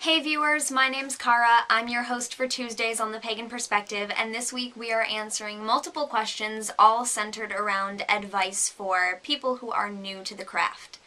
Hey viewers, my name's Kara. I'm your host for Tuesdays on the Pagan Perspective, and this week we are answering multiple questions all centered around advice for people who are new to the craft.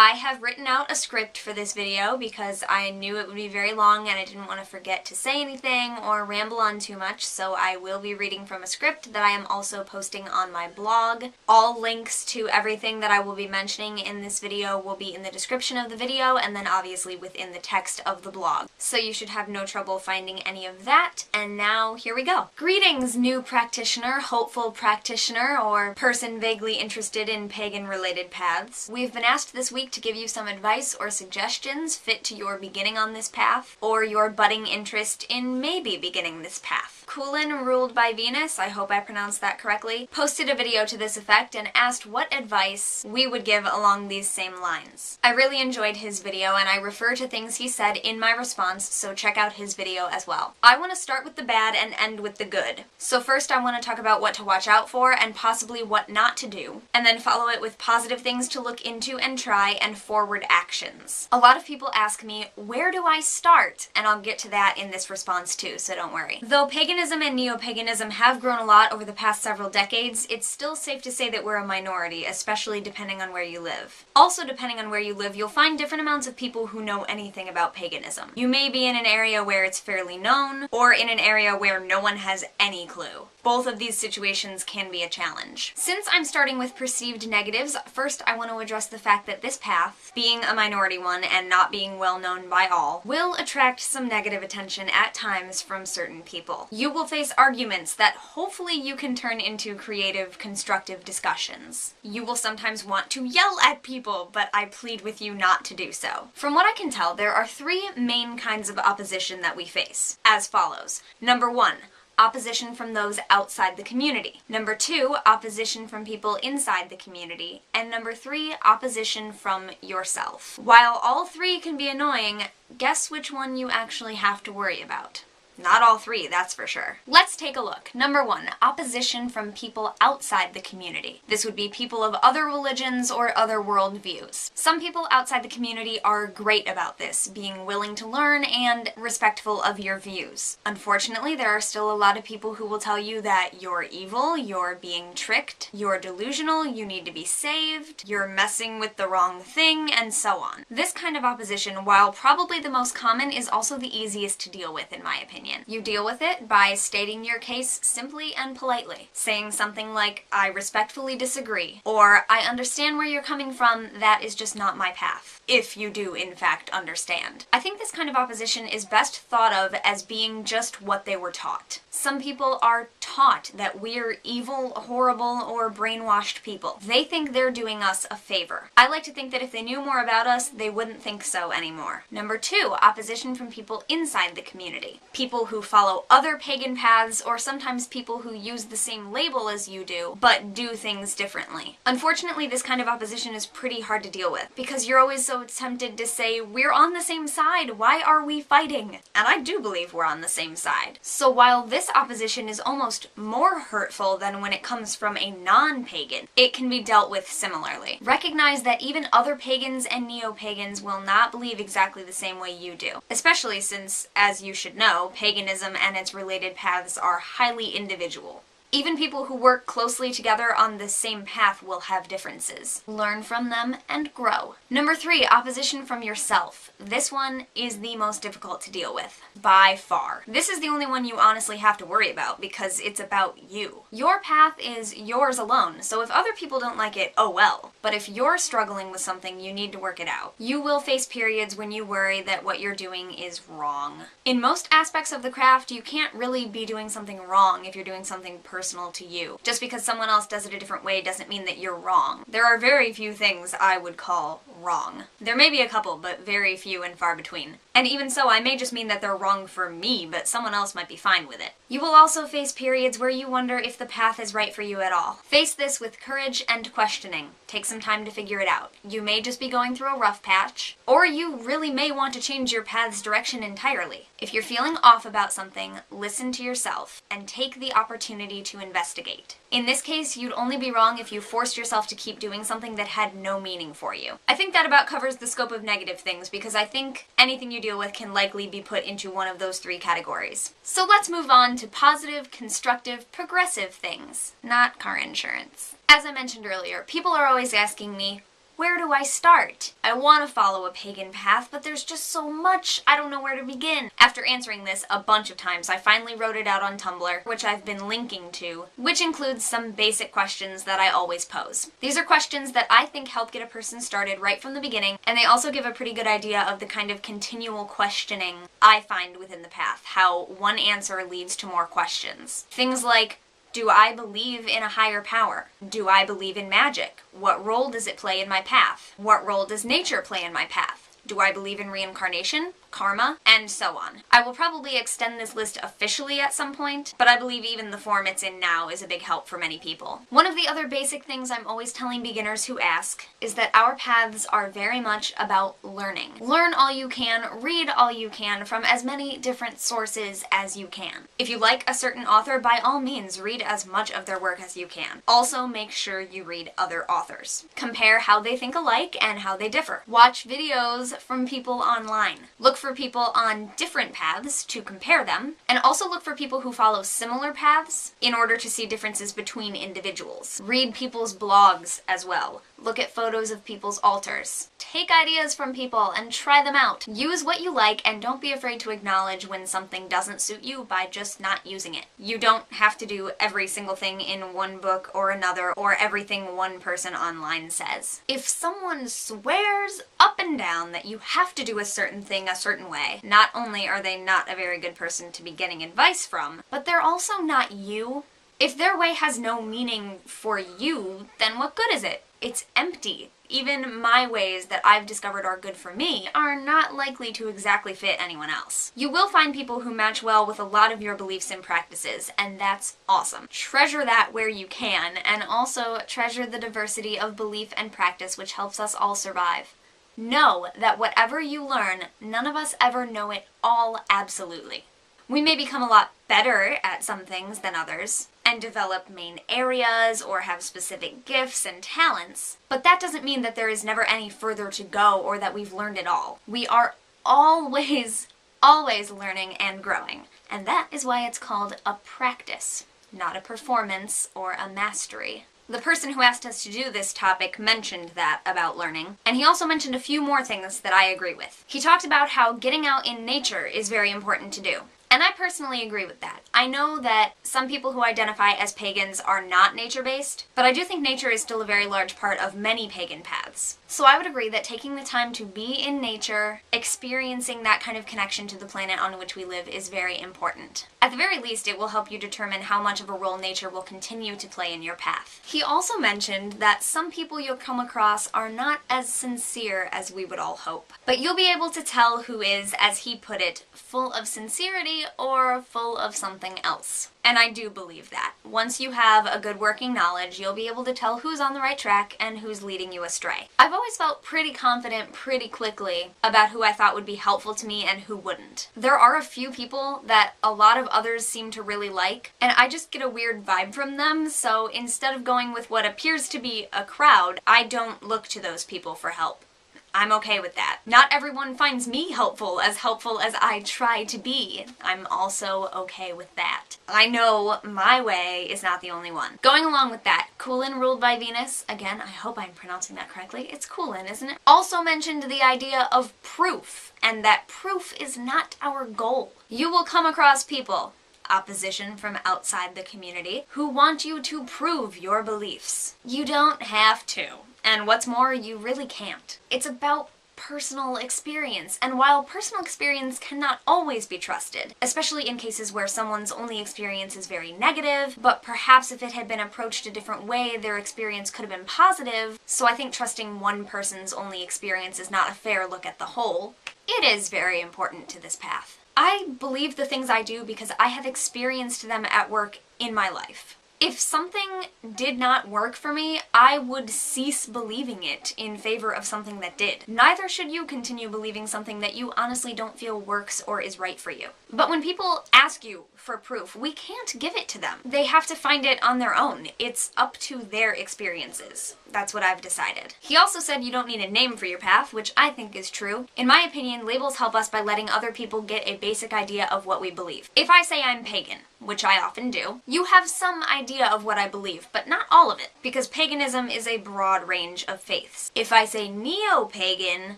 I have written out a script for this video because I knew it would be very long and I didn't want to forget to say anything or ramble on too much, so I will be reading from a script that I am also posting on my blog. All links to everything that I will be mentioning in this video will be in the description of the video and then obviously within the text of the blog. So you should have no trouble finding any of that, and now here we go. Greetings, new practitioner, hopeful practitioner, or person vaguely interested in pagan-related paths. We've been asked this week to give you some advice or suggestions fit to your beginning on this path, or your budding interest in maybe beginning this path. CulainRuledByVenus, I hope I pronounced that correctly, posted a video to this effect and asked what advice we would give along these same lines. I really enjoyed his video and I refer to things he said in my response, so check out his video as well. I want to start with the bad and end with the good. So first I want to talk about what to watch out for and possibly what not to do, and then follow it with positive things to look into and try and forward actions. A lot of people ask me, where do I start? And I'll get to that in this response too, so don't worry. Though paganism and neo-paganism have grown a lot over the past several decades, it's still safe to say that we're a minority, especially depending on where you live. Also, depending on where you live, you'll find different amounts of people who know anything about paganism. You may be in an area where it's fairly known, or in an area where no one has any clue. Both of these situations can be a challenge. Since I'm starting with perceived negatives, first I want to address the fact that this path, being a minority one and not being well known by all, will attract some negative attention at times from certain people. You will face arguments that hopefully you can turn into creative, constructive discussions. You will sometimes want to yell at people, but I plead with you not to do so. From what I can tell, there are three main kinds of opposition that we face, as follows. Number 1. Opposition from those outside the community. Number 2, opposition from people inside the community. And number 3, opposition from yourself. While all three can be annoying, guess which one you actually have to worry about? Not all three, that's for sure. Let's take a look. Number 1, opposition from people outside the community. This would be people of other religions or other worldviews. Some people outside the community are great about this, being willing to learn and respectful of your views. Unfortunately, there are still a lot of people who will tell you that you're evil, you're being tricked, you're delusional, you need to be saved, you're messing with the wrong thing, and so on. This kind of opposition, while probably the most common, is also the easiest to deal with in my opinion. You deal with it by stating your case simply and politely, saying something like, I respectfully disagree, or I understand where you're coming from, that is just not my path, if you do in fact understand. I think this kind of opposition is best thought of as being just what they were taught. Some people are taught that we're evil, horrible, or brainwashed people. They think they're doing us a favor. I like to think that if they knew more about us, they wouldn't think so anymore. Number 2, opposition from people inside the community. People who follow other pagan paths, or sometimes people who use the same label as you do, but do things differently. Unfortunately, this kind of opposition is pretty hard to deal with, because you're always so tempted to say, we're on the same side, why are we fighting? And I do believe we're on the same side. So while this opposition is almost more hurtful than when it comes from a non-pagan, it can be dealt with similarly. Recognize that even other pagans and neo-pagans will not believe exactly the same way you do, especially since, as you should know, paganism and its related paths are highly individual. Even people who work closely together on the same path will have differences. Learn from them and grow. Number 3, opposition from yourself. This one is the most difficult to deal with, by far. This is the only one you honestly have to worry about because it's about you. Your path is yours alone, so if other people don't like it, oh well. But if you're struggling with something, you need to work it out. You will face periods when you worry that what you're doing is wrong. In most aspects of the craft, you can't really be doing something wrong if you're doing something personal to you. Just because someone else does it a different way doesn't mean that you're wrong. There are very few things I would call wrong. There may be a couple, but very few and far between. And even so, I may just mean that they're wrong for me, but someone else might be fine with it. You will also face periods where you wonder if the path is right for you at all. Face this with courage and questioning. Take some time to figure it out. You may just be going through a rough patch, or you really may want to change your path's direction entirely. If you're feeling off about something, listen to yourself and take the opportunity to investigate. In this case, you'd only be wrong if you forced yourself to keep doing something that had no meaning for you. I think that about covers the scope of negative things, because I think anything you deal with can likely be put into one of those three categories. So let's move on to positive, constructive, progressive things, not car insurance. As I mentioned earlier, people are always asking me, where do I start? I want to follow a pagan path, but there's just so much, I don't know where to begin. After answering this a bunch of times, I finally wrote it out on Tumblr, which I've been linking to, which includes some basic questions that I always pose. These are questions that I think help get a person started right from the beginning, and they also give a pretty good idea of the kind of continual questioning I find within the path, how one answer leads to more questions. Things like, do I believe in a higher power? Do I believe in magic? What role does it play in my path? What role does nature play in my path? Do I believe in reincarnation, karma, and so on? I will probably extend this list officially at some point, but I believe even the form it's in now is a big help for many people. One of the other basic things I'm always telling beginners who ask is that our paths are very much about learning. Learn all you can, read all you can from as many different sources as you can. If you like a certain author, by all means read as much of their work as you can. Also make sure you read other authors. Compare how they think alike and how they differ. Watch videos from people online. Look for people on different paths to compare them, and also look for people who follow similar paths in order to see differences between individuals. Read people's blogs as well. Look at photos of people's altars. Take ideas from people and try them out. Use what you like, and don't be afraid to acknowledge when something doesn't suit you by just not using it. You don't have to do every single thing in one book or another, or everything one person online says. If someone swears up and down that you have to do a certain thing a certain way, not only are they not a very good person to be getting advice from, but they're also not you. If their way has no meaning for you, then what good is it? It's empty. Even my ways that I've discovered are good for me are not likely to exactly fit anyone else. You will find people who match well with a lot of your beliefs and practices, and that's awesome. Treasure that where you can, and also treasure the diversity of belief and practice which helps us all survive. Know that whatever you learn, none of us ever know it all absolutely. We may become a lot better at some things than others, and develop main areas or have specific gifts and talents, but that doesn't mean that there is never any further to go or that we've learned it all. We are always learning and growing, and that is why it's called a practice, not a performance or a mastery. The person who asked us to do this topic mentioned that about learning, and he also mentioned a few more things that I agree with. He talked about how getting out in nature is very important to do. And I personally agree with that. I know that some people who identify as pagans are not nature-based, but I do think nature is still a very large part of many pagan paths. So I would agree that taking the time to be in nature, experiencing that kind of connection to the planet on which we live is very important. At the very least, it will help you determine how much of a role nature will continue to play in your path. He also mentioned that some people you'll come across are not as sincere as we would all hope. But you'll be able to tell who is, as he put it, full of sincerity or full of something else. And I do believe that. Once you have a good working knowledge, you'll be able to tell who's on the right track and who's leading you astray. I've always felt pretty confident pretty quickly about who I thought would be helpful to me and who wouldn't. There are a few people that a lot of others seem to really like, and I just get a weird vibe from them, so instead of going with what appears to be a crowd, I don't look to those people for help. I'm okay with that. Not everyone finds me helpful as I try to be. I'm also okay with that. I know my way is not the only one. Going along with that, CulainRuledByVenus, again, I hope I'm pronouncing that correctly, it's Culain, isn't it? Also mentioned the idea of proof, and that proof is not our goal. You will come across people, opposition from outside the community, who want you to prove your beliefs. You don't have to. And what's more, you really can't. It's about personal experience, and while personal experience cannot always be trusted, especially in cases where someone's only experience is very negative, but perhaps if it had been approached a different way, their experience could have been positive, so I think trusting one person's only experience is not a fair look at the whole. It is very important to this path. I believe the things I do because I have experienced them at work in my life. If something did not work for me, I would cease believing it in favor of something that did. Neither should you continue believing something that you honestly don't feel works or is right for you. But when people ask you for proof, we can't give it to them. They have to find it on their own. It's up to their experiences. That's what I've decided. He also said you don't need a name for your path, which I think is true. In my opinion, labels help us by letting other people get a basic idea of what we believe. If I say I'm pagan, which I often do, you have some idea of what I believe, but not all of it, because paganism is a broad range of faiths. If I say neo-pagan,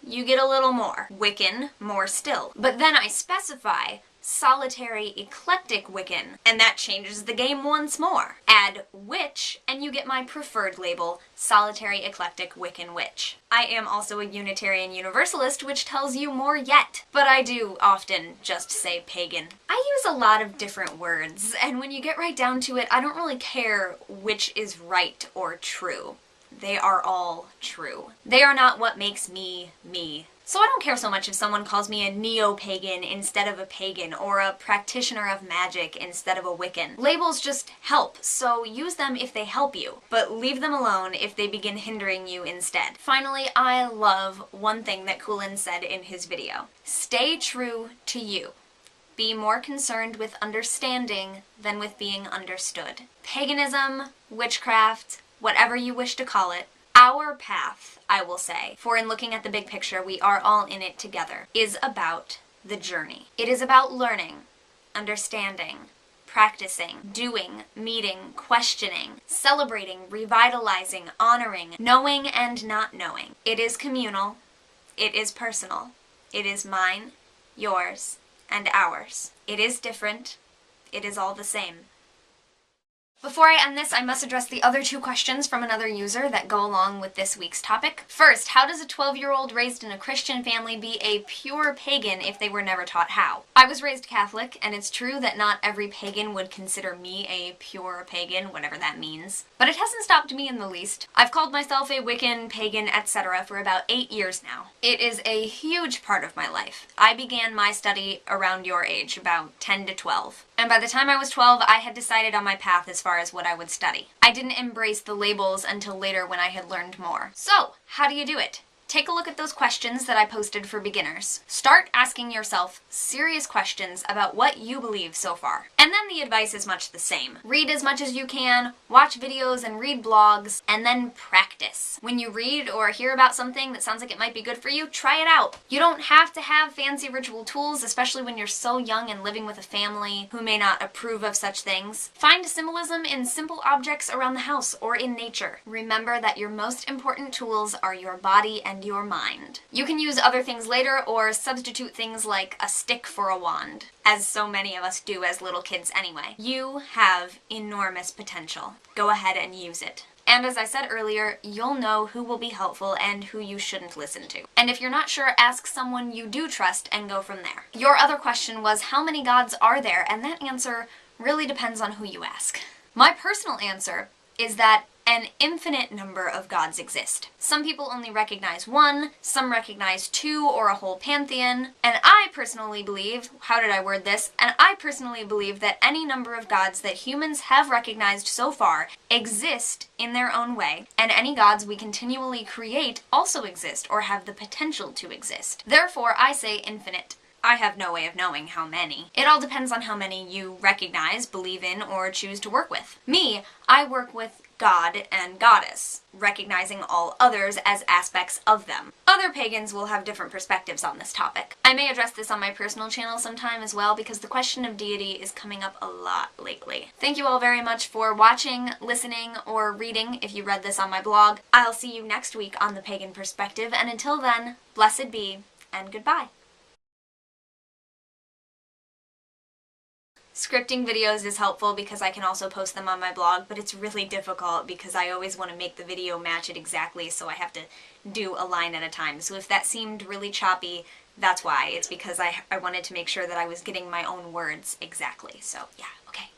you get a little more. Wiccan, more still. But then I specify solitary eclectic Wiccan, and that changes the game once more. Add witch, and you get my preferred label, solitary eclectic Wiccan witch. I am also a Unitarian Universalist, which tells you more yet, but I do often just say pagan. I use a lot of different words, and when you get right down to it, I don't really care which is right or true. They are all true. They are not what makes me, me. So I don't care so much if someone calls me a neo-pagan instead of a pagan, or a practitioner of magic instead of a Wiccan. Labels just help, so use them if they help you, but leave them alone if they begin hindering you instead. Finally, I love one thing that Culain said in his video. Stay true to you. Be more concerned with understanding than with being understood. Paganism, witchcraft, whatever you wish to call it, our path, I will say, for in looking at the big picture, we are all in it together, is about the journey. It is about learning, understanding, practicing, doing, meeting, questioning, celebrating, revitalizing, honoring, knowing and not knowing. It is communal, it is personal, it is mine, yours, and ours. It is different, it is all the same. Before I end this, I must address the other two questions from another user that go along with this week's topic. First, how does a 12-year-old raised in a Christian family be a pure pagan if they were never taught how? I was raised Catholic, and it's true that not every pagan would consider me a pure pagan, whatever that means. But it hasn't stopped me in the least. I've called myself a Wiccan, pagan, etc. for about 8 years now. It is a huge part of my life. I began my study around your age, about 10 to 12. And by the time I was 12, I had decided on my path as far as what I would study. I didn't embrace the labels until later when I had learned more. So, how do you do it? Take a look at those questions that I posted for beginners. Start asking yourself serious questions about what you believe so far. And then the advice is much the same. Read as much as you can, watch videos and read blogs, and then practice. When you read or hear about something that sounds like it might be good for you, try it out. You don't have to have fancy ritual tools, especially when you're so young and living with a family who may not approve of such things. Find symbolism in simple objects around the house or in nature. Remember that your most important tools are your body and your mind. You can use other things later or substitute things like a stick for a wand, as so many of us do as little kids anyway. You have enormous potential. Go ahead and use it. And as I said earlier, you'll know who will be helpful and who you shouldn't listen to. And if you're not sure, ask someone you do trust and go from there. Your other question was, how many gods are there? And that answer really depends on who you ask. My personal answer is that an infinite number of gods exist. Some people only recognize one, some recognize two or a whole pantheon, and I personally believe, how did I word this? And I personally believe that any number of gods that humans have recognized so far exist in their own way, and any gods we continually create also exist or have the potential to exist. Therefore, I say infinite. I have no way of knowing how many. It all depends on how many you recognize, believe in, or choose to work with. Me, I work with God and Goddess, recognizing all others as aspects of them. Other pagans will have different perspectives on this topic. I may address this on my personal channel sometime as well, because the question of deity is coming up a lot lately. Thank you all very much for watching, listening, or reading if you read this on my blog. I'll see you next week on the Pagan Perspective, and until then, blessed be, and goodbye. Scripting videos is helpful because I can also post them on my blog, but it's really difficult because I always want to make the video match it exactly, so I have to do a line at a time. So if that seemed really choppy, that's why. It's because I wanted to make sure that I was getting my own words exactly. So yeah, okay.